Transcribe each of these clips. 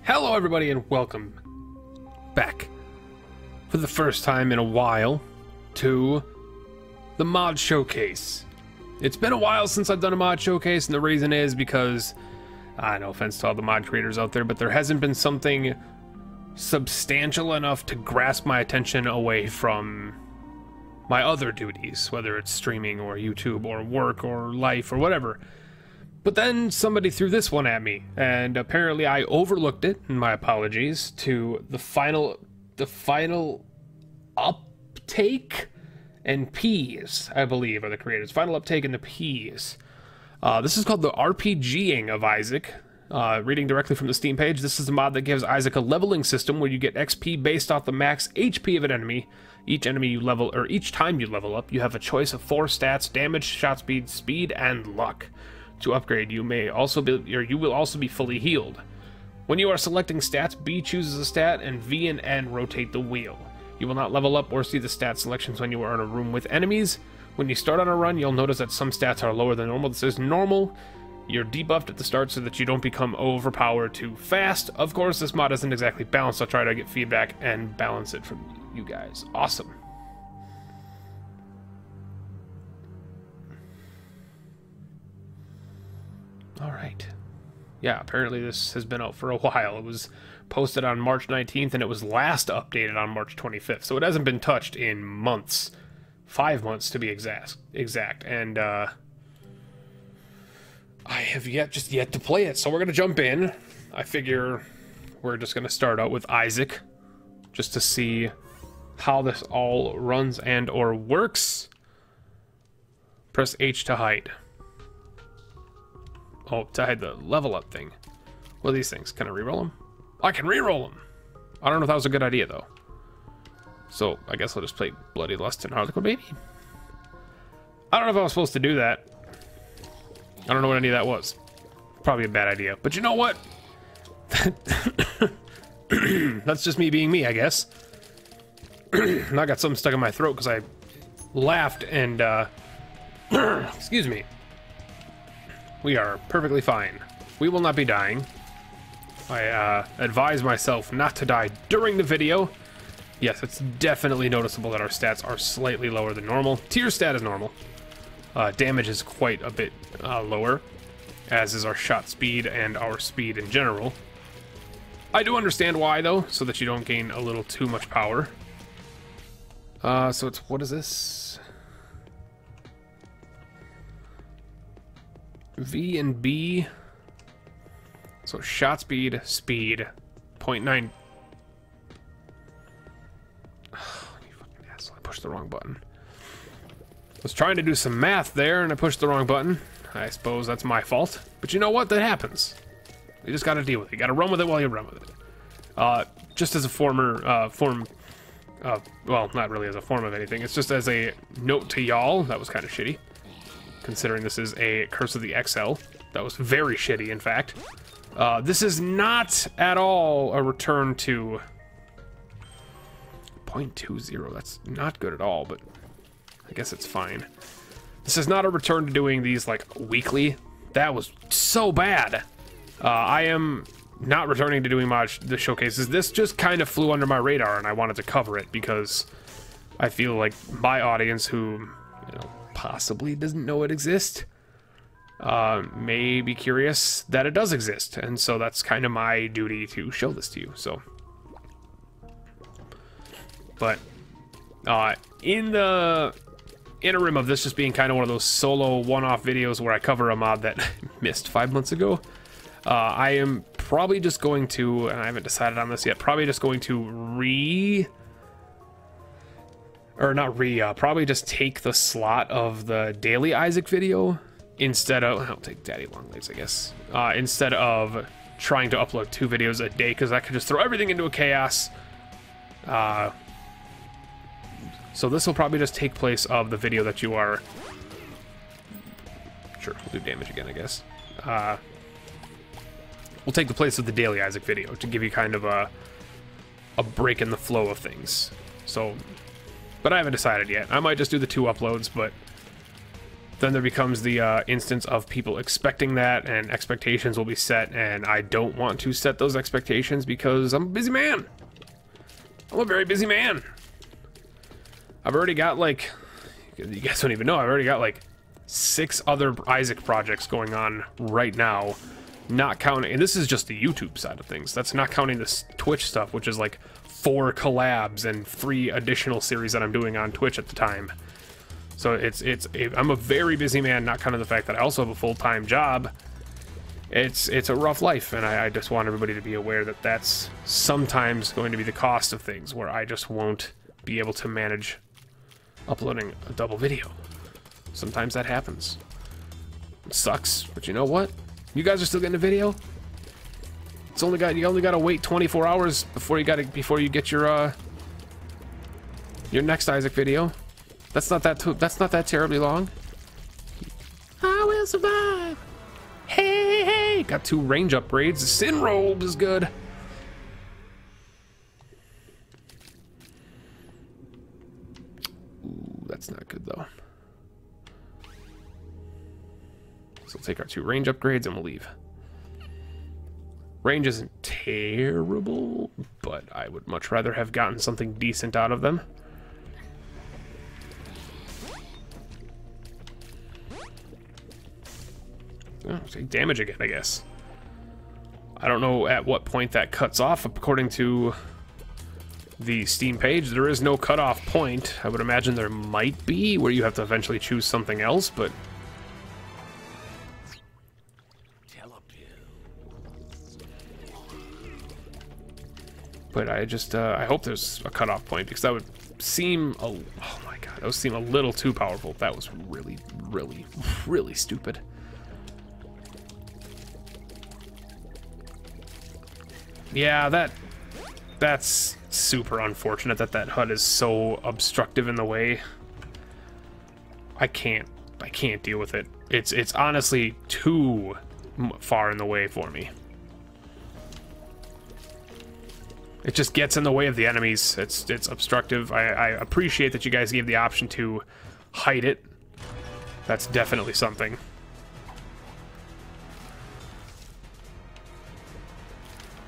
Hello everybody and welcome back for the first time in a while to the mod showcase. It's been a while since I've done a mod showcase, and the reason is because, no offense to all the mod creators out there, but there hasn't been something substantial enough to grasp my attention away from my other duties, whether it's streaming or YouTube or work or life or whatever. But then somebody threw this one at me, and apparently I overlooked it, and my apologies, to the final uptake and P's, I believe, are the creators. Final uptake and the P's. This is called the RPGing of Isaac. Reading directly from the Steam page, this is a mod that gives Isaac a leveling system where you get XP based off the max HP of an enemy. Each enemy you level, or each time you level up, you have a choice of 4 stats: damage, shot speed, speed, and luck. To upgrade, you will also be fully healed. When you are selecting stats, B chooses a stat, and V and N rotate the wheel. You will not level up or see the stat selections when you are in a room with enemies. When you start on a run, you'll notice that some stats are lower than normal. This is normal. You're debuffed at the start so that you don't become overpowered too fast. Of course, this mod isn't exactly balanced. I'll try to get feedback and balance it from you guys. Awesome. Alright. Yeah, apparently this has been out for a while. It was posted on March 19th, and it was last updated on March 25th. So it hasn't been touched in months. 5 months to be exact. And, I have yet to play it. So we're going to jump in. I figure we're just going to start out with Isaac, just to see how this all runs and or works. Press H to hide. Oh, to hide the level up thing. What are these things? Can I reroll them? I can reroll them! I don't know if that was a good idea, though. So, I guess I'll just play Bloody Lust and Harlequin Baby. I don't know if I was supposed to do that. I don't know what any of that was. Probably a bad idea. But you know what? That's just me being me, I guess. And I got something stuck in my throat because I laughed and, excuse me. We are perfectly fine. We will not be dying. I advise myself not to die during the video. Yes, it's definitely noticeable that our stats are slightly lower than normal. Tier stat is normal. Damage is quite a bit lower, as is our shot speed and our speed in general. I do understand why, though, so that you don't gain a little too much power. So it's, what is this? V and B. So shot speed, speed, 0.9. Oh, you fucking asshole, I pushed the wrong button. I was trying to do some math there and I pushed the wrong button. I suppose that's my fault. But you know what? That happens. You just gotta deal with it. You gotta run with it while you run with it. Just as a well, not really as a form of anything. It's just as a note to y'all. That was kind of shitty, considering this is a Curse of the XL. That was very shitty, in fact. This is not at all a return to 0.20. That's not good at all, but I guess it's fine. This is not a return to doing these, like, weekly. That was so bad. I am not returning to doing the showcases. This just kind of flew under my radar, and I wanted to cover it because I feel like my audience, who, you know, possibly doesn't know it exists, may be curious that it does exist, and so that's kind of my duty to show this to you. So, but in the interim of this just being kind of one of those solo one-off videos where I cover a mod that missed 5 months ago, I am probably just going to, and I haven't decided on this yet, probably just going to probably just take the slot of the daily Isaac video instead of, I'll take Daddy Longlegs, I guess, instead of trying to upload 2 videos a day, because that could just throw everything into a chaos. So this will probably just take place of the video that you are, sure, we'll do damage again, I guess. We'll take the place of the daily Isaac video to give you kind of a break in the flow of things. So, but I haven't decided yet. I might just do the 2 uploads, but then there becomes the instance of people expecting that, and expectations will be set, and I don't want to set those expectations because I'm a busy man. I'm a very busy man. I've already got, like, you guys don't even know, I've already got like 6 other Isaac projects going on right now, not counting, and this is just the YouTube side of things. That's not counting this Twitch stuff, which is like 4 collabs and 3 additional series that I'm doing on Twitch at the time. So I'm a very busy man, not counting the fact that I also have a full-time job. It's a rough life, and I just want everybody to be aware that that's sometimes going to be the cost of things, where I just won't be able to manage uploading a double video. Sometimes that happens. It sucks, but you know what? You guys are still getting a video. You only gotta wait 24 hours before you get your next Isaac video. That's not that terribly long. I will survive. Hey, hey, got 2 range upgrades. The Sin Robe is good. Ooh, that's not good though. So we'll take our 2 range upgrades and we'll leave. Range isn't terrible, but I would much rather have gotten something decent out of them. Oh, take damage again, I guess. I don't know at what point that cuts off. According to the Steam page, there is no cutoff point. I would imagine there might be, where you have to eventually choose something else, but... But I just, I hope there's a cutoff point, because that would seem, oh my god, that would seem a little too powerful. That was really, really, really stupid. Yeah, that's super unfortunate that that HUD is so obstructive in the way. I can't deal with it. It's honestly too far in the way for me. It just gets in the way of the enemies. It's obstructive. I appreciate that you guys gave the option to hide it. That's definitely something.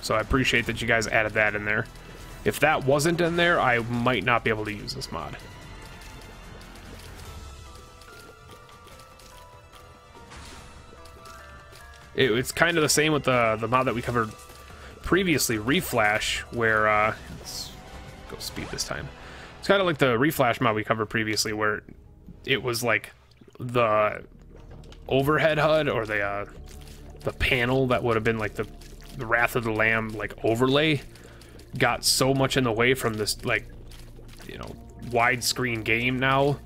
So I appreciate that you guys added that in there. If that wasn't in there, I might not be able to use this mod. It's kind of the same with the mod that we covered previously, Reflash, where let's go speed this time. It's kind of like the Reflash mod we covered previously, where it was like the overhead HUD, or the panel that would have been like the Wrath of the Lamb like overlay, got so much in the way from this, like, you know, widescreen game now,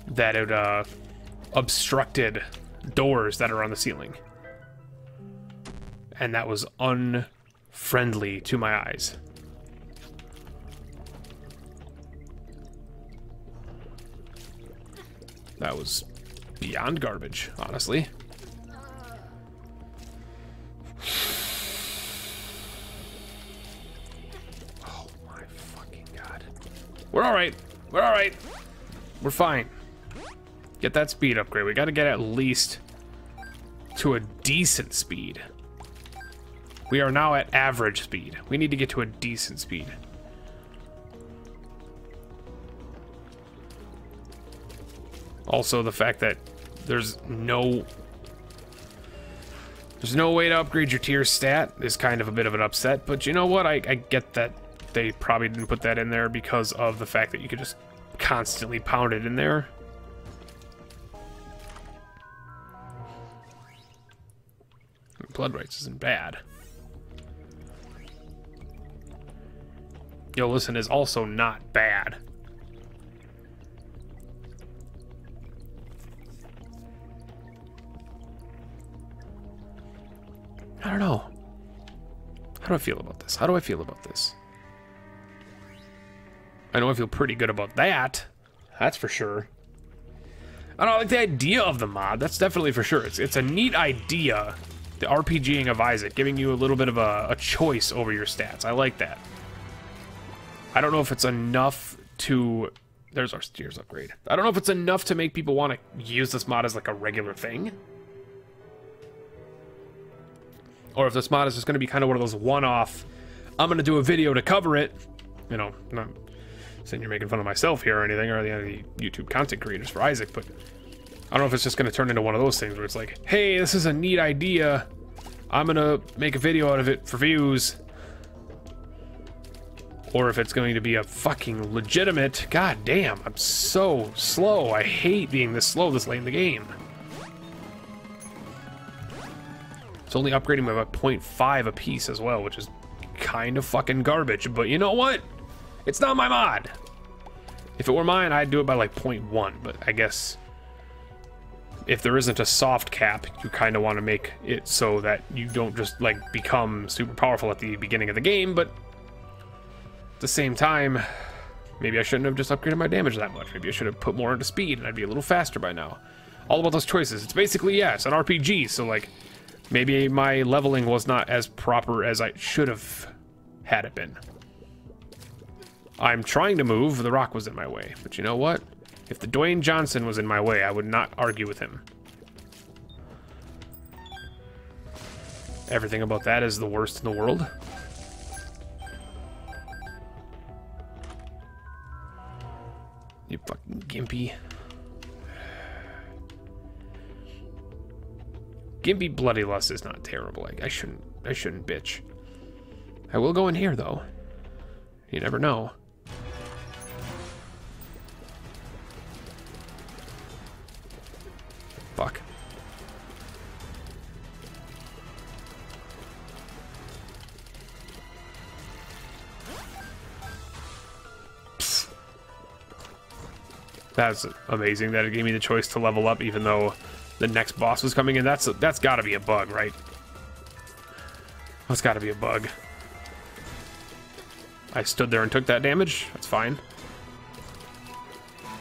that it obstructed doors that are on the ceiling. And that was unfriendly to my eyes. That was beyond garbage, honestly. Oh my fucking god. We're alright. We're alright. We're fine. Get that speed upgrade. We gotta get at least to a decent speed. We are now at average speed. We need to get to a decent speed. Also, the fact that there's no way to upgrade your tier stat is kind of a bit of an upset, but you know what? I get that they probably didn't put that in there because of the fact that you could just constantly pound it in there. Blood rights isn't bad. Yo, listen, is also not bad. I don't know. How do I feel about this? How do I feel about this? I know I feel pretty good about that. That's for sure. I don't like the idea of the mod. That's definitely for sure. It's a neat idea. The RPGing of Isaac, giving you a little bit of a choice over your stats. I like that. I don't know if it's enough to There's our steers upgrade. I don't know if it's enough to make people want to use this mod as like a regular thing. Or if this mod is just going to be kind of one of those one-off, I'm going to do a video to cover it. You know, I'm not saying you're making fun of myself here or anything, or the YouTube content creators for Isaac, but I don't know if it's just going to turn into one of those things where it's like, hey, this is a neat idea. I'm going to make a video out of it for views. Or if it's going to be a fucking legitimate... God damn, I'm so slow. I hate being this slow this late in the game. It's only upgrading by about 0.5 a piece as well, which is kind of fucking garbage. But you know what? It's not my mod. If it were mine, I'd do it by like 0.1. But I guess if there isn't a soft cap, you kind of want to make it so that you don't just like become super powerful at the beginning of the game, but at the same time, maybe I shouldn't have just upgraded my damage that much. Maybe I should have put more into speed and I'd be a little faster by now. All about those choices. It's basically, yeah, it's an RPG, so like, maybe my leveling was not as proper as I should have had it been. I'm trying to move, the rock was in my way. But you know what? If the Dwayne Johnson was in my way, I would not argue with him. Everything about that is the worst in the world. You fucking gimpy. Gimpy Bloody Lust is not terrible. Like, I shouldn't bitch. I will go in here though. You never know. Fuck. That's amazing that it gave me the choice to level up even though the next boss was coming in. That's gotta be a bug, right? That's gotta be a bug. I stood there and took that damage. That's fine.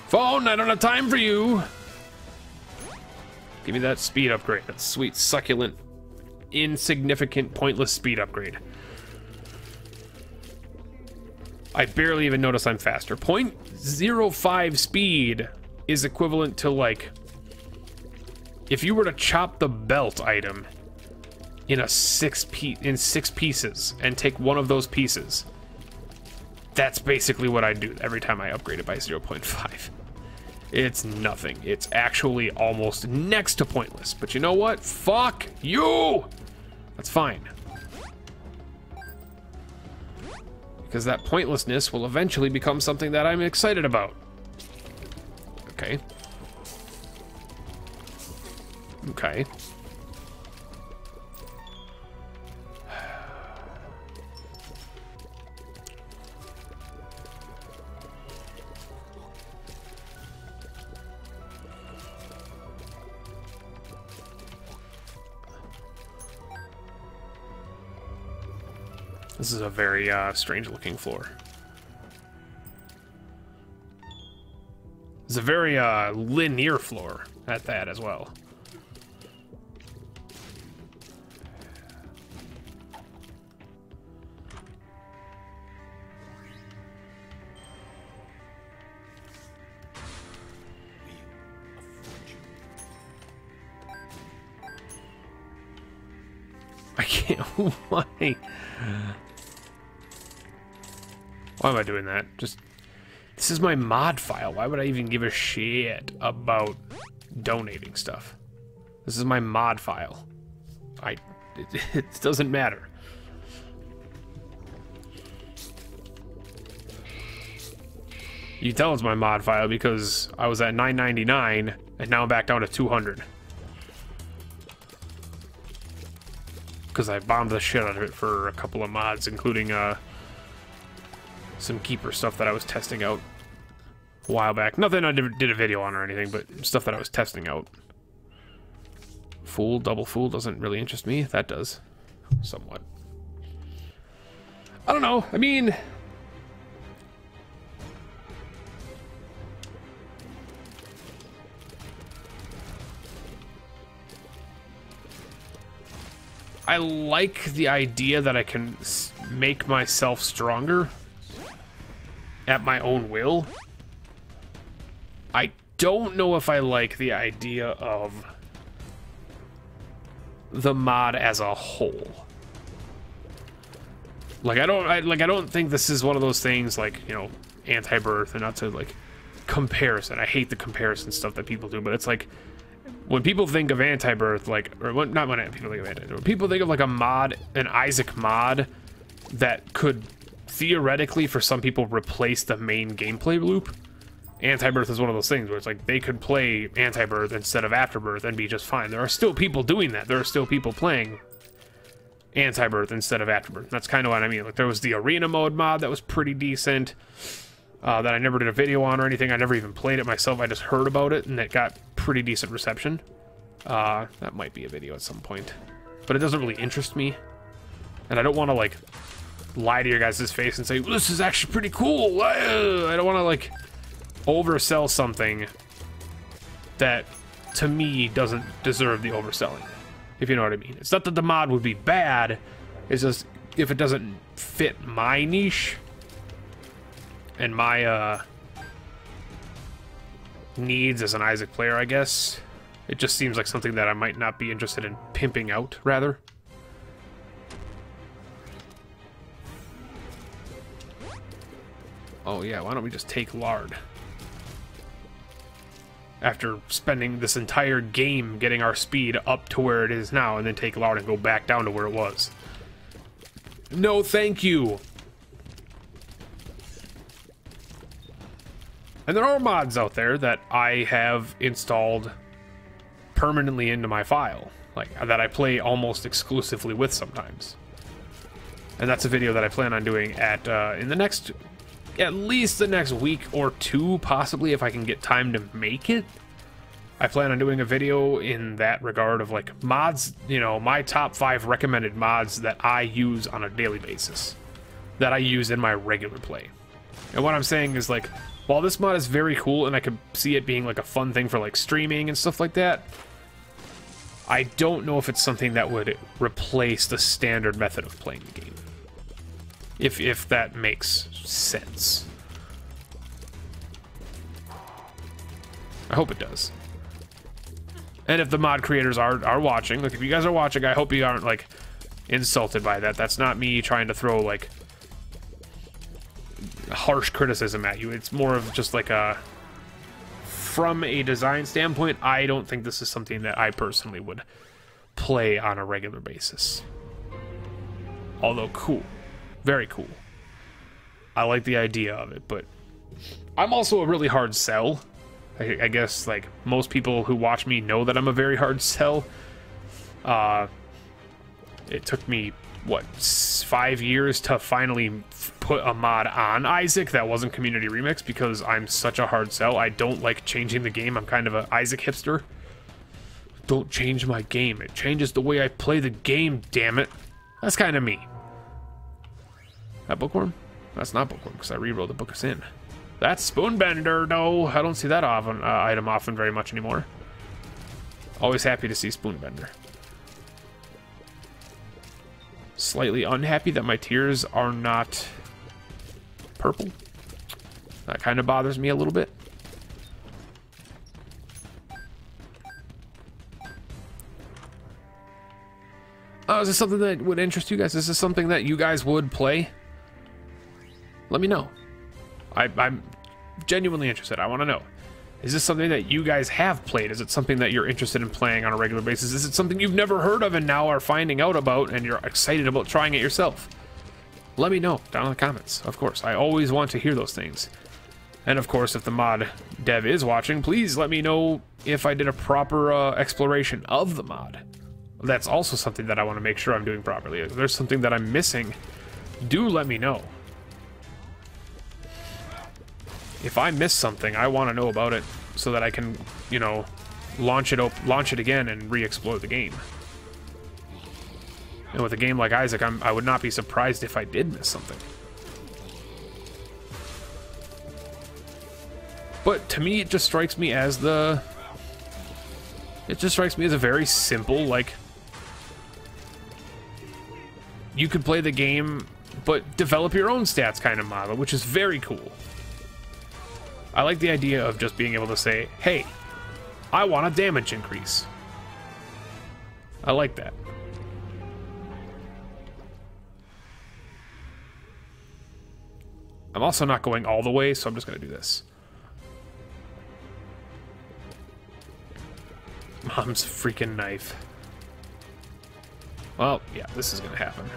Phone, I don't have time for you. Give me that speed upgrade. That sweet, succulent, insignificant, pointless speed upgrade. I barely even notice I'm faster. 0.05 speed is equivalent to like, if you were to chop the belt item in six pieces and take one of those pieces, that's basically what I do every time I upgrade it by 0.5. It's nothing. It's actually almost next to pointless. But you know what? Fuck you! That's fine. Because that pointlessness will eventually become something that I'm excited about. Okay. Okay. This is a very strange looking floor. It's a very linear floor at that as well. I can't. Why? Why am I doing that? Just, this is my mod file. Why would I even give a shit about donating stuff? This is my mod file. It doesn't matter. You can tell it's my mod file because I was at 999 and now I'm back down to 200. Because I bombed the shit out of it for a couple of mods, including some keeper stuff that I was testing out a while back. Nothing I did a video on or anything, but stuff that I was testing out. Fool, double fool doesn't really interest me. That does. Somewhat. I don't know. I mean, I like the idea that I can make myself stronger at my own will. I don't know if I like the idea of the mod as a whole. Like, I don't think this is one of those things like, you know, anti-birth, and not to like comparison. I hate the comparison stuff that people do, but it's like when people think of anti-birth, like, or when, not when people think of anti-birth, when people think of like a mod, an Isaac mod that could theoretically for some people replace the main gameplay loop. Anti-birth is one of those things where it's like they could play anti-birth instead of Afterbirth and be just fine. There are still people doing that. There are still people playing anti-birth instead of Afterbirth. That's kind of what I mean. Like, there was the arena mode mod that was pretty decent, that I never did a video on or anything. I never even played it myself. I just heard about it, and it got pretty decent reception. That might be a video at some point, but it doesn't really interest me, and I don't want to like lie to your guys' face and say, well, this is actually pretty cool. I don't want to like oversell something that to me doesn't deserve the overselling, if you know what I mean. It's not that the mod would be bad, it's just if it doesn't fit my niche and my needs as an Isaac player, I guess, it just seems like something that I might not be interested in pimping out, rather. Oh yeah, why don't we just take lard? After spending this entire game getting our speed up to where it is now, and then take lard and go back down to where it was. No, thank you. And there are mods out there that I have installed permanently into my file, like that I play almost exclusively with sometimes. And that's a video that I plan on doing at in the next, at least the next week or two, possibly, if I can get time to make it. I plan on doing a video in that regard of like mods, you know, my top 5 recommended mods that I use on a daily basis, that I use in my regular play. And what I'm saying is, like, while this mod is very cool and I could see it being like a fun thing for like streaming and stuff like that, I don't know if it's something that would replace the standard method of playing the game. If that makes sense. I hope it does. And if the mod creators are watching, like if you guys are watching, I hope you aren't like insulted by that. That's not me trying to throw like harsh criticism at you. It's more of just like a, from a design standpoint, I don't think this is something that I personally would play on a regular basis. Although cool. Very cool. I like the idea of it, but I'm also a really hard sell. I guess like most people who watch me know that I'm a very hard sell. It took me, what, 5 years to finally put a mod on Isaac that wasn't Community Remix, because I'm such a hard sell. I don't like changing the game. I'm kind of a Isaac hipster. Don't change my game. It changes the way I play the game, damn it. That's kind of me. That bookworm? That's not bookworm, because I rewrote the Book of Sin. That's Spoonbender, no. I don't see that often, item often very much anymore. Always happy to see Spoonbender. Slightly unhappy that my tears are not purple. That kind of bothers me a little bit. Is this something that would interest you guys? Is this something that you guys would play? Let me know. I'm genuinely interested. I want to know. Is this something that you guys have played? Is it something that you're interested in playing on a regular basis? Is it something you've never heard of and now are finding out about and you're excited about trying it yourself? Let me know down in the comments. Of course, I always want to hear those things. And of course, if the mod dev is watching, please let me know if I did a proper exploration of the mod. That's also something that I want to make sure I'm doing properly. If there's something that I'm missing, do let me know. If I miss something, I want to know about it so that I can, you know, launch it again and re-explore the game. And with a game like Isaac, I would not be surprised if I did miss something. But to me, it just strikes me as a very simple, like, you could play the game, but develop your own stats kind of model, which is very cool. I like the idea of just being able to say, hey, I want a damage increase. I like that. I'm also not going all the way, so I'm just going to do this. Mom's freaking knife. Well, yeah, this is going to happen.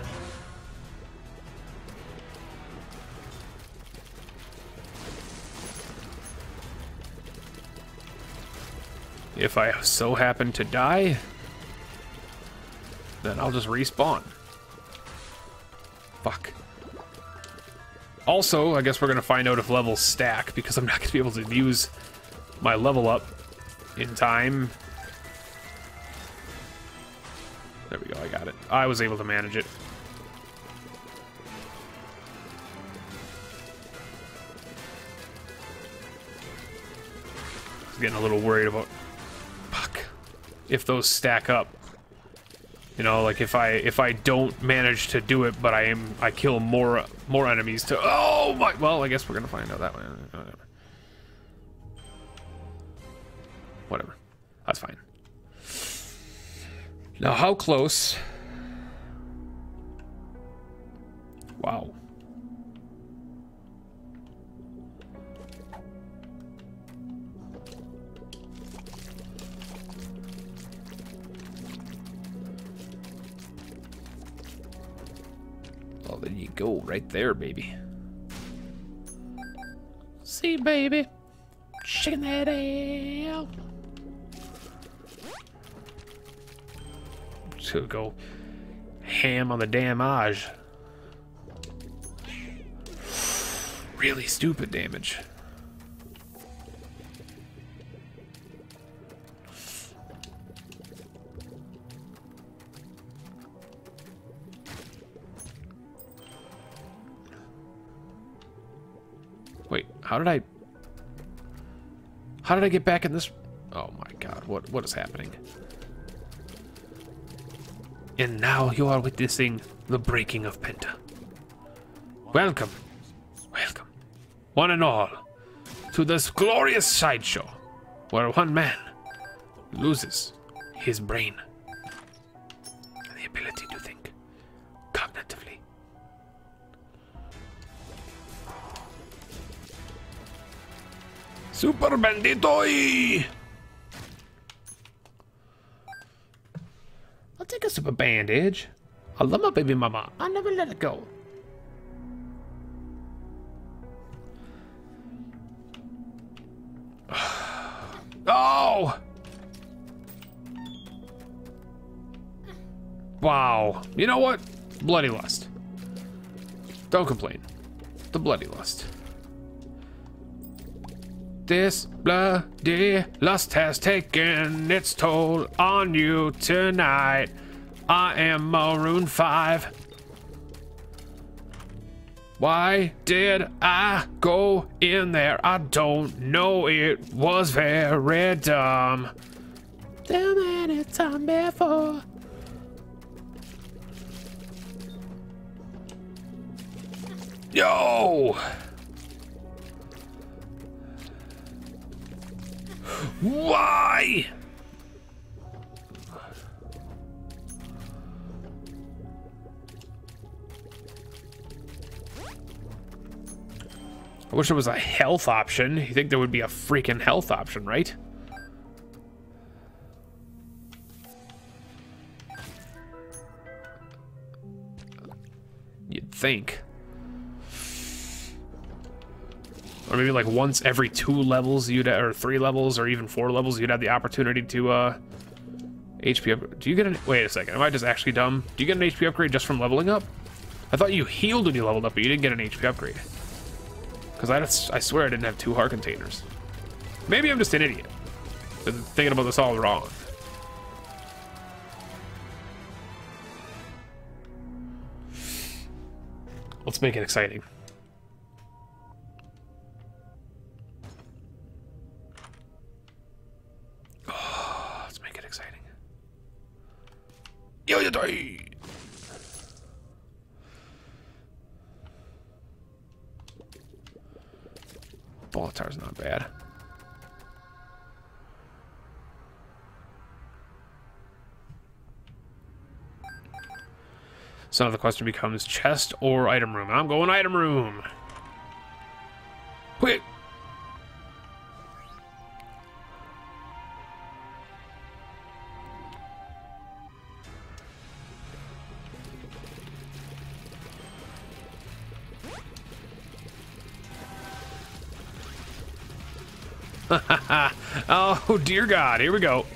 If I so happen to die, then I'll just respawn. Fuck. Also, I guess we're going to find out if levels stack, because I'm not going to be able to use my level up in time. There we go, I got it. I was able to manage it. I was getting a little worried about... Fuck. If those stack up. You know, like if I don't manage to do it, but I kill more enemies to... Oh my... Well, I guess we're gonna find out that way. Whatever. That's fine. Now, how close... Wow. Oh, there you go, right there, baby. See, baby, shaking that ass. Just gonna go ham on the damage. Really stupid damage. Wait, how did I get back in this? Oh my god, what is happening? And now you are witnessing the breaking of Penta. Welcome, welcome, one and all, to this glorious sideshow, where one man loses his brain and the ability to think cognitively. Super Bandito! I'll take a super bandage. I love my baby mama. I'll never let it go. Oh! Wow. You know what? Bloody lust. Don't complain. The bloody lust. This bloody lust has taken its toll on you tonight. I am Maroon 5. Why did I go in there? I don't know. It was very dumb. Too many times before. Yo! Why? I wish there was a health option. You think there would be a freaking health option, right? You'd think. Or maybe like once every 2 levels, or 3 levels, or even 4 levels, you'd have the opportunity to HP upgrade. Do you get an... Wait a second, am I just actually dumb? Do you get an HP upgrade just from leveling up? I thought you healed when you leveled up, but you didn't get an HP upgrade. Because I swear I didn't have 2 heart containers. Maybe I'm just an idiot. Been thinking about this all wrong. Let's make it exciting. Oh, let's make it exciting. Yo, you die! Bolitar's not bad. So now the question becomes chest or item room. I'm going item room. Quick. Oh, dear God. Here we go.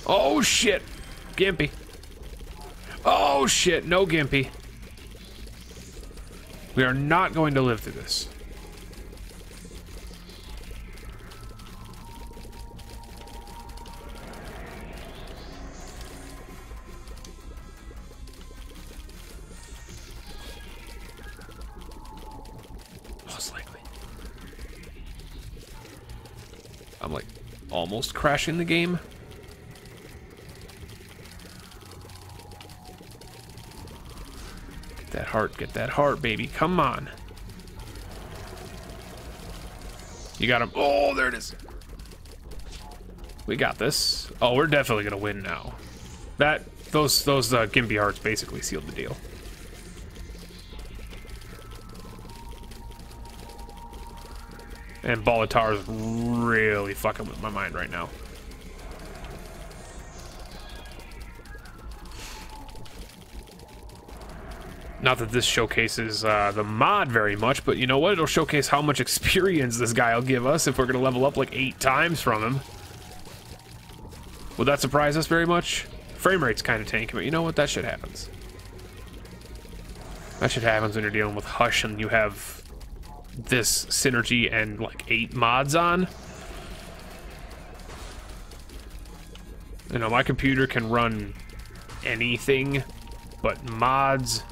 Oh, shit. Gimpy. Oh, shit. No Gimpy. We are not going to live through this. Most likely. I'm like almost crashing the game. Get that heart, baby. Come on. You got him. Oh, there it is. We got this. Oh, we're definitely gonna win now. Those Gimpy hearts basically sealed the deal. And Bolitar is really fucking with my mind right now. Not that this showcases the mod very much, but you know what? It'll showcase how much experience this guy will give us if we're going to level up like 8 times from him. Would that surprise us very much? Frame rate's kind of tanky, but you know what? That shit happens. That shit happens when you're dealing with Hush and you have this synergy and like 8 mods on. You know, my computer can run anything, but mods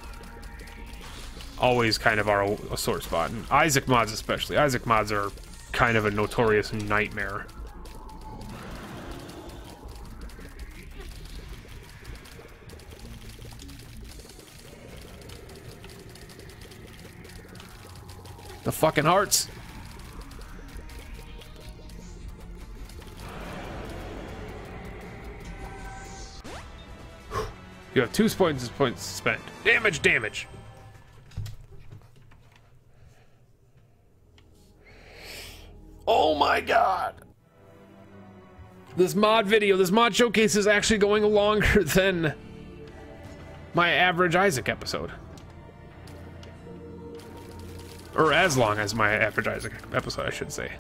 always kind of are a sore spot. And Isaac mods especially. Isaac mods are kind of a notorious nightmare. The fucking hearts. You have 2 points spent. Damage. Oh my God. This mod showcase is actually going longer than my average Isaac episode. Or as long as my average Isaac episode, I should say.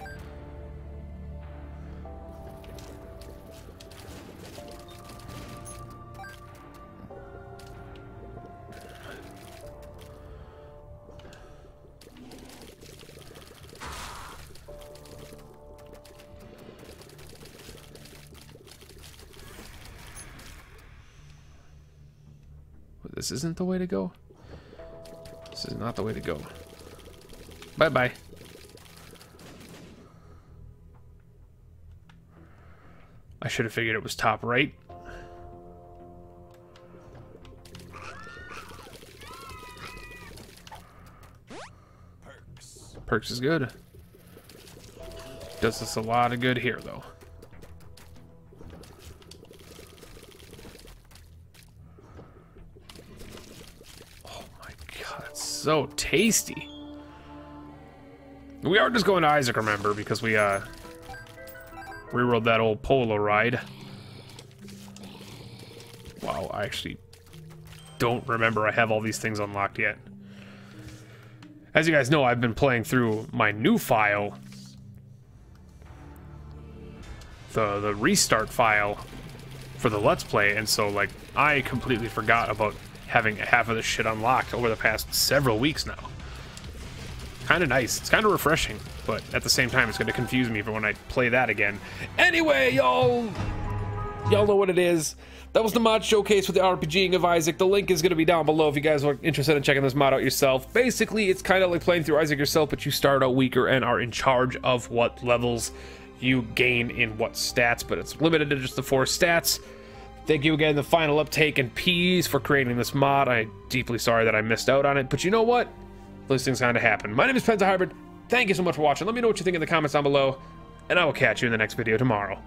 This isn't the way to go. This is not the way to go. Bye-bye. I should have figured it was top right. Perks is good. Does us a lot of good here, though. So tasty. We are just going to Isaac, remember, because we rerolled that old polo ride. Wow, I actually don't remember I have all these things unlocked yet. As you guys know, I've been playing through my new file, the restart file for the Let's Play, and so like I completely forgot about having half of this shit unlocked over the past several weeks now. Kind of nice. It's kind of refreshing, but at the same time, it's going to confuse me for when I play that again. Anyway, y'all know what it is. That was the mod showcase with the RPGing of Isaac. The link is going to be down below if you guys are interested in checking this mod out yourself. Basically, it's kind of like playing through Isaac yourself, but you start out weaker and are in charge of what levels you gain in what stats, but it's limited to just the 4 stats. Thank you again, the Final Uptake and Peas, for creating this mod. I'm deeply sorry that I missed out on it, but you know what? Those things kind of happen. My name is Penza Hybrid. Thank you so much for watching. Let me know what you think in the comments down below, and I will catch you in the next video tomorrow.